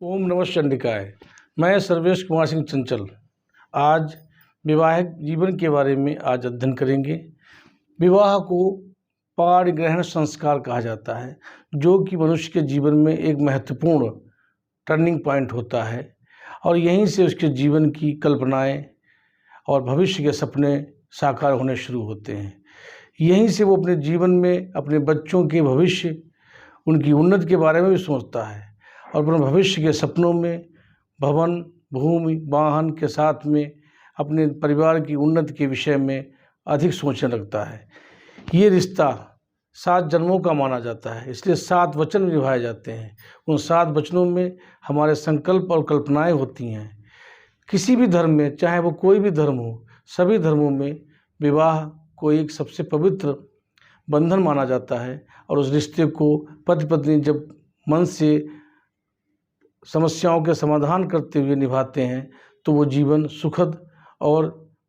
ओम नमः चंडिकाय। मैं सर्वेश कुमार सिंह चंचल आज वैवाहिक जीवन के बारे में आज अध्ययन करेंगे। विवाह को पाणिग्रहण संस्कार कहा जाता है, जो कि मनुष्य के जीवन में एक महत्वपूर्ण टर्निंग पॉइंट होता है और यहीं से उसके जीवन की कल्पनाएं और भविष्य के सपने साकार होने शुरू होते हैं। यहीं से वो अपने जीवन में अपने बच्चों के भविष्य, उनकी उन्नति के बारे में भी सोचता है और अपने भविष्य के सपनों में भवन, भूमि, वाहन के साथ में अपने परिवार की उन्नति के विषय में अधिक सोचने लगता है। ये रिश्ता 7 जन्मों का माना जाता है, इसलिए 7 वचन निभाए जाते हैं। उन 7 वचनों में हमारे संकल्प और कल्पनाएं होती हैं। किसी भी धर्म में, चाहे वो कोई भी धर्म हो, सभी धर्मों में विवाह को एक सबसे पवित्र बंधन माना जाता है और उस रिश्ते को पति पत्नी जब मन से समस्याओं के समाधान करते हुए निभाते हैं तो वो जीवन सुखद और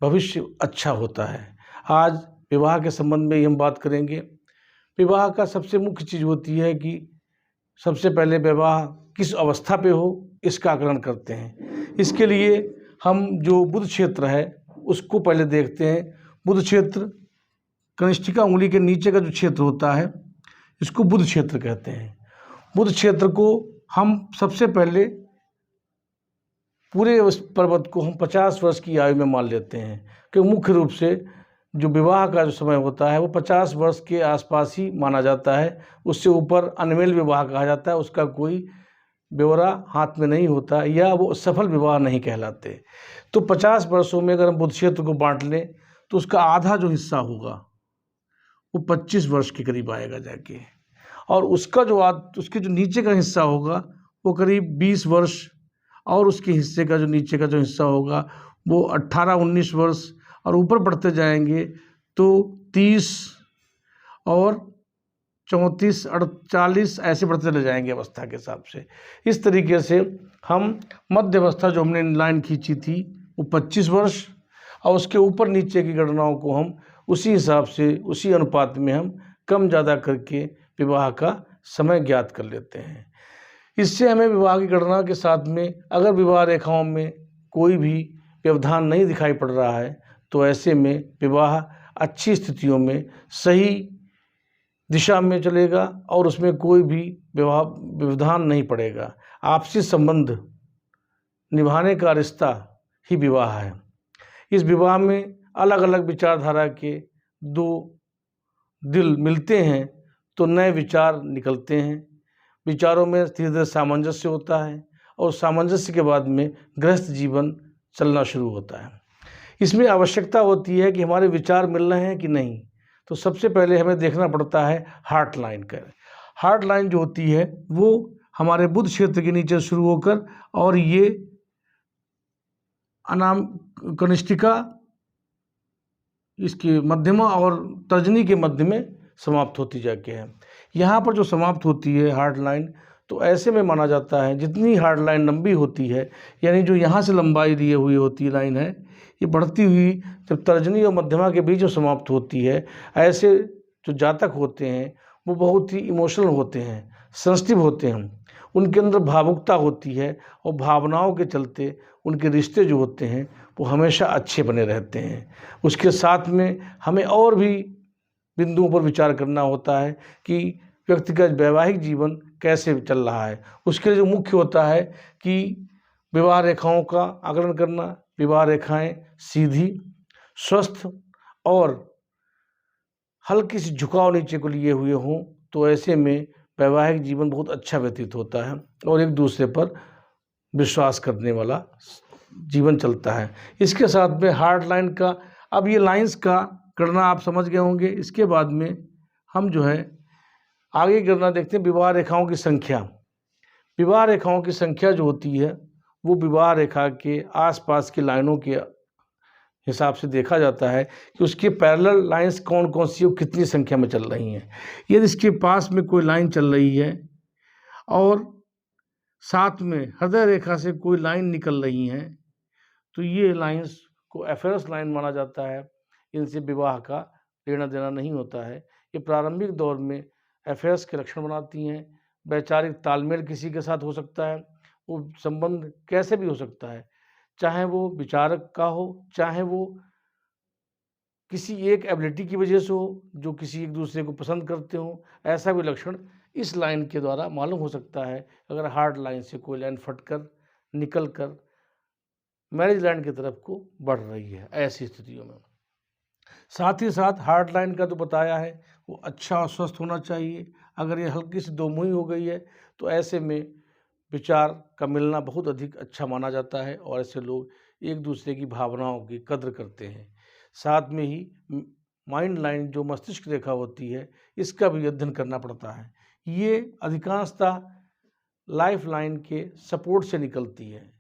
भविष्य अच्छा होता है। आज विवाह के संबंध में ही हम बात करेंगे। विवाह का सबसे मुख्य चीज़ होती है कि सबसे पहले विवाह किस अवस्था पे हो, इसका आकलन करते हैं। इसके लिए हम जो बुध क्षेत्र है उसको पहले देखते हैं। बुध क्षेत्र कनिष्ठिका उंगली के नीचे का जो क्षेत्र होता है, इसको बुध क्षेत्र कहते हैं। बुध क्षेत्र को हम सबसे पहले पूरे उस पर्वत को हम 50 वर्ष की आयु में मान लेते हैं, क्योंकि मुख्य रूप से जो विवाह का जो समय होता है वो 50 वर्ष के आसपास ही माना जाता है। उससे ऊपर अनमेल विवाह कहा जाता है, उसका कोई ब्यौरा हाथ में नहीं होता या वो सफल विवाह नहीं कहलाते। तो 50 वर्षों में अगर हम बुध क्षेत्र को बांट लें तो उसका आधा जो हिस्सा होगा वो 25 वर्ष के करीब आएगा जाके, और उसका उसके जो नीचे का हिस्सा होगा वो करीब 20 वर्ष, और उसके हिस्से का जो नीचे का जो हिस्सा होगा वो 18-19 वर्ष, और ऊपर बढ़ते जाएंगे तो 30 और 34, 48 ऐसे बढ़ते चले जाएंगे अवस्था के हिसाब से। इस तरीके से हम मध्य अवस्था जो हमने लाइन खींची थी वो 25 वर्ष, और उसके ऊपर नीचे की गणनाओं को हम उसी हिसाब से, उसी अनुपात में हम कम ज़्यादा करके विवाह का समय ज्ञात कर लेते हैं। इससे हमें विवाह की गणना के साथ में अगर विवाह रेखाओं में कोई भी व्यवधान नहीं दिखाई पड़ रहा है तो ऐसे में विवाह अच्छी स्थितियों में सही दिशा में चलेगा और उसमें कोई भी व्यवधान नहीं पड़ेगा। आपसी संबंध निभाने का रिश्ता ही विवाह है। इस विवाह में अलग अलग विचारधारा के 2 दिल मिलते हैं तो नए विचार निकलते हैं। विचारों में धीरे धीरे सामंजस्य होता है और सामंजस्य के बाद में गृहस्थ जीवन चलना शुरू होता है। इसमें आवश्यकता होती है कि हमारे विचार मिल रहे हैं कि नहीं। तो सबसे पहले हमें देखना पड़ता है हार्ट लाइन का। हार्ट लाइन जो होती है वो हमारे बुध क्षेत्र के नीचे शुरू होकर और ये अनाम कनिष्ठिका, इसके मध्यमा और तर्जनी के मध्य में समाप्त होती जाके है। यहाँ पर जो समाप्त होती है हार्ट लाइन, तो ऐसे में माना जाता है जितनी हार्ट लाइन लंबी होती है, यानी जो यहाँ से लंबाई लिए हुई होती लाइन है, ये बढ़ती हुई जब तर्जनी और मध्यमा के बीच में समाप्त होती है। ऐसे जो जातक होते हैं वो बहुत ही इमोशनल होते हैं, सेंसिटिव होते हैं, उनके अंदर भावुकता होती है और भावनाओं के चलते उनके रिश्ते जो होते हैं वो हमेशा अच्छे बने रहते हैं। उसके साथ में हमें और भी बिंदुओं पर विचार करना होता है कि व्यक्ति का वैवाहिक जीवन कैसे चल रहा है। उसके लिए जो मुख्य होता है कि विवाह रेखाओं का आकलन करना। विवाह रेखाएं सीधी, स्वस्थ और हल्की सी झुकाव नीचे को लिए हुए हों तो ऐसे में वैवाहिक जीवन बहुत अच्छा व्यतीत होता है और एक दूसरे पर विश्वास करने वाला जीवन चलता है। इसके साथ में हार्ट लाइन का, अब ये लाइंस का गणना आप समझ गए होंगे। इसके बाद में हम जो है आगे गणना देखते हैं विवाह रेखाओं की संख्या। विवाह रेखाओं की संख्या जो होती है वो विवाह रेखा के आसपास की लाइनों के हिसाब से देखा जाता है कि उसके पैरेलल लाइंस कौन कौन सी और कितनी संख्या में चल रही हैं। यदि इसके पास में कोई लाइन चल रही है और साथ में हृदय रेखा से कोई लाइन निकल रही हैं तो ये लाइंस को एफेरस लाइन माना जाता है। इनसे विवाह का लेना देना नहीं होता है। ये प्रारंभिक दौर में एफेयर्स के लक्षण बनाती हैं। वैचारिक तालमेल किसी के साथ हो सकता है, वो संबंध कैसे भी हो सकता है, चाहे वो विचारक का हो, चाहे वो किसी एक एबिलिटी की वजह से हो, जो किसी एक दूसरे को पसंद करते हों, ऐसा भी लक्षण इस लाइन के द्वारा मालूम हो सकता है, अगर हार्ड लाइन से कोई लाइन फटकर, निकल कर मैरिज लाइन की तरफ को बढ़ रही है, ऐसी स्थितियों में। साथ ही साथ हार्ड लाइन का जो बताया है, वो अच्छा और स्वस्थ होना चाहिए। अगर ये हल्की सी दोमुही हो गई है, तो ऐसे में विचार का मिलना बहुत अधिक अच्छा माना जाता है और ऐसे लोग एक दूसरे की भावनाओं की कद्र करते हैं। साथ में ही माइंड लाइन जो मस्तिष्क रेखा होती है, इसका भी अध्ययन करना पड़ता है। ये अधिकांशतः लाइफ लाइन के सपोर्ट से निकलती है।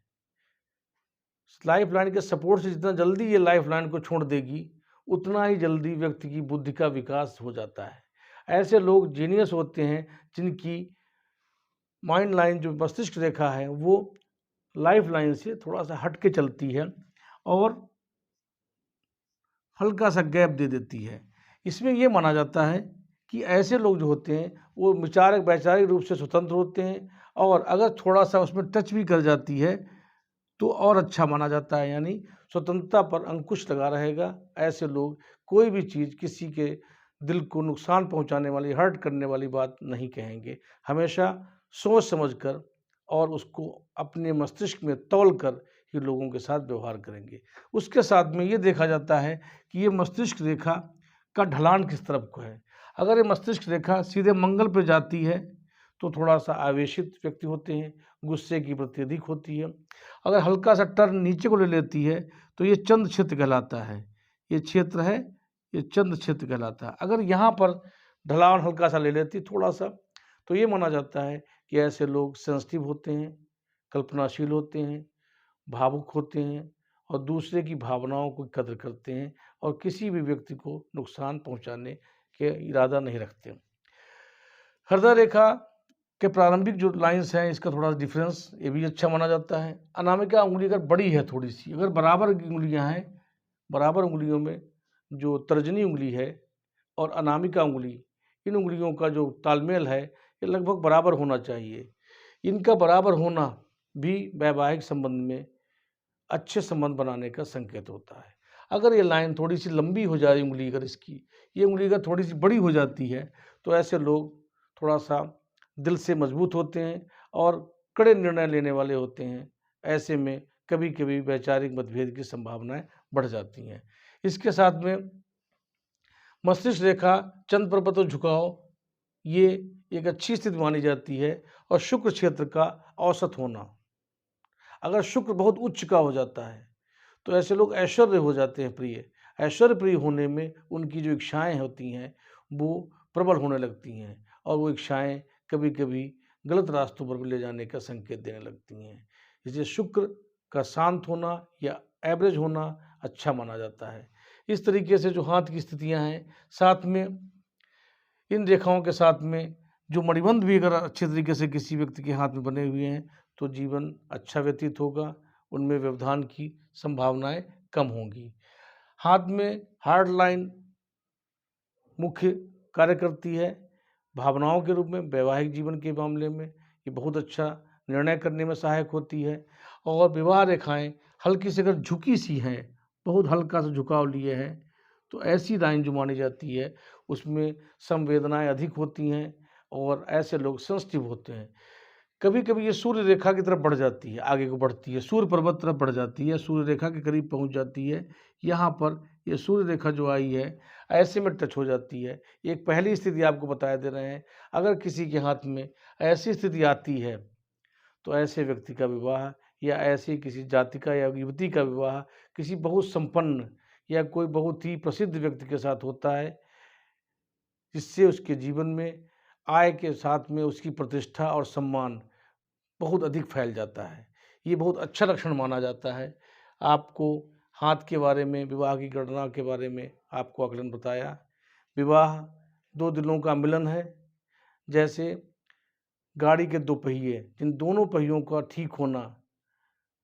लाइफ लाइन के सपोर्ट से जितना जल्दी ये लाइफ लाइन को छोड़ देगी, उतना ही जल्दी व्यक्ति की बुद्धि का विकास हो जाता है। ऐसे लोग जीनियस होते हैं जिनकी माइंड लाइन जो मस्तिष्क रेखा है, वो लाइफ लाइन से थोड़ा-सा हट के चलती है और हल्का-सा गैप दे देती है। इसमें ये माना जाता है कि ऐसे लोग जो होते हैं, वो वैचारिक रूप से स्वतंत्र होते हैं और अगर थोड़ा-सा उसमें टच भी कर जाती है, तो और अच्छा माना जाता है, यानी स्वतंत्रता पर अंकुश लगा रहेगा। ऐसे लोग कोई भी चीज़ किसी के दिल को नुकसान पहुँचाने वाली, हर्ट करने वाली बात नहीं कहेंगे। हमेशा सोच समझ कर और उसको अपने मस्तिष्क में तौल कर ही लोगों के साथ व्यवहार करेंगे। उसके साथ में ये देखा जाता है कि ये मस्तिष्क रेखा का ढलान किस तरफ को है। अगर ये मस्तिष्क रेखा सीधे मंगल पे जाती है, तो थोड़ा-सा आवेशित व्यक्ति होते हैं, गुस्से की वृत्ति अधिक होती है। अगर हल्का-सा टर्न नीचे को ले लेती है, तो ये चंद्र क्षेत्र कहलाता है। ये क्षेत्र है, ये चंद्र क्षेत्र कहलाता है। अगर यहाँ पर ढलान हल्का-सा ले लेती है थोड़ा-सा, तो ये माना जाता है कि ऐसे लोग सेंसिटिव होते हैं, कल्पनाशील होते हैं, भावुक होते हैं और दूसरे की भावनाओं की कद्र करते हैं और किसी भी व्यक्ति को नुकसान पहुँचाने के इरादा नहीं रखते। हृदय रेखा के प्रारंभिक जो लाइन्स हैं, इसका थोड़ा डिफरेंस ये भी अच्छा माना जाता है। अनामिका उँगली अगर बड़ी है थोड़ी-सी, अगर बराबर की उँगलियाँ हैं, बराबर उँगलियों में जो तर्जनी उँगली है और अनामिका उँगली, इन उँगलियों का जो तालमेल है, ये लगभग बराबर होना चाहिए। इनका बराबर होना भी वैवाहिक संबंध में अच्छे संबंध बनाने का संकेत होता है। अगर ये लाइन थोड़ी-सी लंबी हो जाए उँगली अगर इसकी, ये उँगली अगर थोड़ी-सी बड़ी हो जाती है, तो ऐसे लोग थोड़ा-सा दिल से मजबूत होते हैं और कड़े निर्णय लेने वाले होते हैं। ऐसे में कभी-कभी वैचारिक मतभेद की संभावनाएँ बढ़ जाती हैं। इसके साथ में मस्तिष्क रेखा, चंद्र पर्वत और झुकाव, ये एक अच्छी स्थिति मानी जाती है और शुक्र क्षेत्र का औसत होना। अगर शुक्र बहुत उच्च का हो जाता है, तो ऐसे लोग ऐश्वर्य हो जाते हैं प्रिय। ऐश्वर्य प्रिय होने में उनकी जो इच्छाएँ होती हैं, वो प्रबल होने लगती हैं और वो इच्छाएँ कभी-कभी गलत रास्तों पर भी ले जाने का संकेत देने लगती हैं। इसलिए शुक्र का शांत होना या एवरेज होना अच्छा माना जाता है। इस तरीके से जो हाथ की स्थितियाँ हैं, साथ में इन रेखाओं के साथ में जो मणिबंध भी अगर अच्छे तरीके से किसी व्यक्ति के हाथ में बने हुए हैं, तो जीवन अच्छा व्यतीत होगा, उनमें व्यवधान की संभावनाएँ कम होंगी। हाथ में हार्ड लाइन मुख्य कार्य करती है, भावनाओं के रूप में, वैवाहिक जीवन के मामले में ये बहुत अच्छा निर्णय करने में सहायक होती है और विवाह रेखाएँ हल्की सी अगर झुकी-सी हैं, बहुत हल्का-सा झुकाव लिए हैं, तो ऐसी लाइन जो मानी जाती है, उसमें संवेदनाएँ अधिक होती हैं और ऐसे लोग सेंसिटिव होते हैं। कभी-कभी ये सूर्य रेखा की तरफ बढ़ जाती है, आगे को बढ़ती है, सूर्य पर्वत तरफ बढ़ जाती है, सूर्य रेखा के करीब पहुँच जाती है। यहाँ पर ये सूर्य रेखा जो आई है, ऐसे में टच हो जाती है। एक पहली स्थिति आपको बता दे रहे हैं, अगर किसी के हाथ में ऐसी स्थिति आती है, तो ऐसे व्यक्ति का विवाह या ऐसी किसी जाति का या युवती का विवाह किसी बहुत संपन्न या कोई बहुत ही प्रसिद्ध व्यक्ति के साथ होता है, जिससे उसके जीवन में आय के साथ में उसकी प्रतिष्ठा और सम्मान बहुत अधिक फैल जाता है। ये बहुत अच्छा लक्षण माना जाता है। आपको हाथ के बारे में, विवाह की गणना के बारे में आपको आकलन बताया। विवाह 2 दिलों का मिलन है। जैसे गाड़ी के 2 पहिए, जिन दोनों पहियों का ठीक होना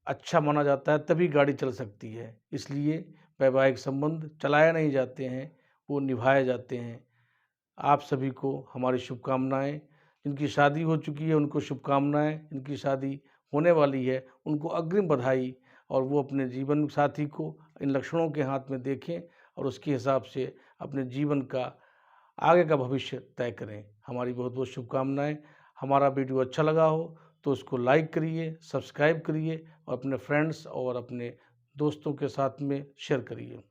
अच्छा माना जाता है, तभी गाड़ी चल सकती है। इसलिए वैवाहिक संबंध चलाए नहीं जाते हैं, वो निभाए जाते हैं। आप सभी को हमारी शुभकामनाएँ। जिनकी शादी हो चुकी है उनको शुभकामनाएँ, जिनकी शादी होने वाली है उनको अग्रिम बधाई, और वो अपने जीवन साथी को इन लक्षणों के हाथ में देखें और उसके हिसाब से अपने जीवन का आगे का भविष्य तय करें। हमारी बहुत बहुत शुभकामनाएँ। हमारा वीडियो अच्छा लगा हो तो उसको लाइक करिए, सब्सक्राइब करिए और अपने फ्रेंड्स और अपने दोस्तों के साथ में शेयर करिए।